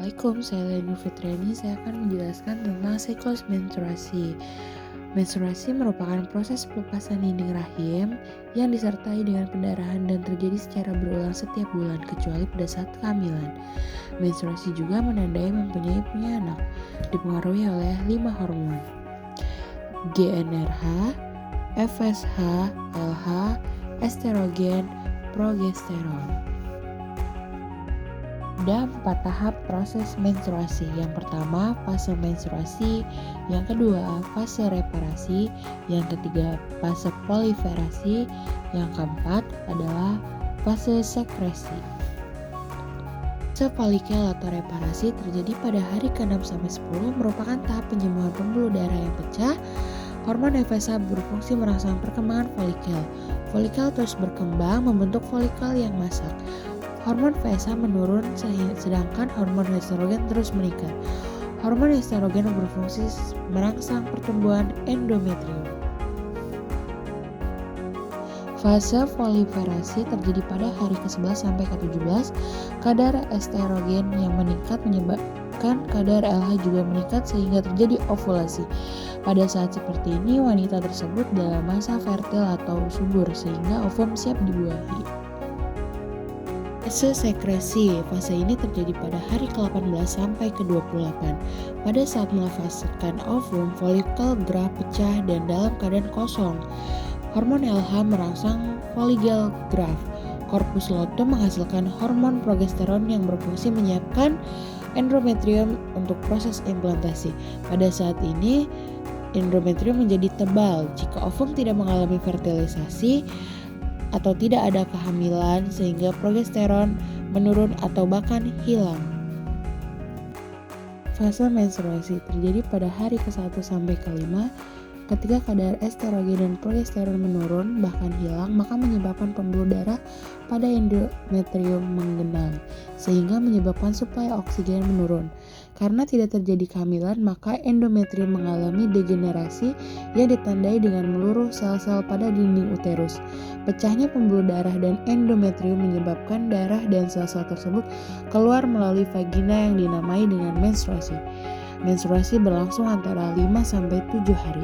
Assalamualaikum, saya Leni Fitriani. Saya akan menjelaskan tentang siklus menstruasi. Menstruasi merupakan proses pelepasan dinding rahim yang disertai dengan pendarahan dan terjadi secara berulang setiap bulan, kecuali pada saat kehamilan. Menstruasi juga menandai mempunyai anak, dipengaruhi oleh 5 hormon: GnRH, FSH, LH, estrogen, progesteron. Ada 4 tahap proses menstruasi. Yang pertama, fase menstruasi. Yang kedua, fase reparasi. Yang ketiga, fase proliferasi. Yang keempat adalah fase sekresi. Fase folikel atau reparasi terjadi pada hari ke-6-10, merupakan tahap penyembuhan pembuluh darah yang pecah. Hormon FSH berfungsi merangsang perkembangan folikel. Folikel terus berkembang membentuk folikel yang masak. Hormon FSH menurun sedangkan hormon estrogen terus meningkat. Hormon estrogen berfungsi merangsang pertumbuhan endometrium. Fase proliferasi terjadi pada hari ke-11 sampai ke-17. Kadar estrogen yang meningkat menyebabkan kadar LH juga meningkat sehingga terjadi ovulasi. Pada saat seperti ini, wanita tersebut dalam masa fertil atau subur sehingga ovum siap dibuahi. Fase sekresi. Fase ini terjadi pada hari ke-18 sampai ke-28. Pada saat melepaskan ovum, folikel gerah pecah dan dalam keadaan kosong. Hormon LH merangsang folikel graf. Korpus luteum menghasilkan hormon progesteron yang berfungsi menyiapkan endometrium untuk proses implantasi. Pada saat ini, endometrium menjadi tebal jika ovum tidak mengalami fertilisasi atau tidak ada kehamilan, sehingga progesteron menurun atau bahkan hilang. Fase menstruasi terjadi pada hari ke-1 sampai ke-5. Ketika kadar estrogen dan progesteron menurun bahkan hilang, maka menyebabkan pembuluh darah pada endometrium menggenang, sehingga menyebabkan suplai oksigen menurun. Karena tidak terjadi kehamilan, maka endometrium mengalami degenerasi yang ditandai dengan meluruh sel-sel pada dinding uterus. Pecahnya pembuluh darah dan endometrium menyebabkan darah dan sel-sel tersebut keluar melalui vagina yang dinamai dengan menstruasi. Menstruasi berlangsung antara 5 sampai 7 hari.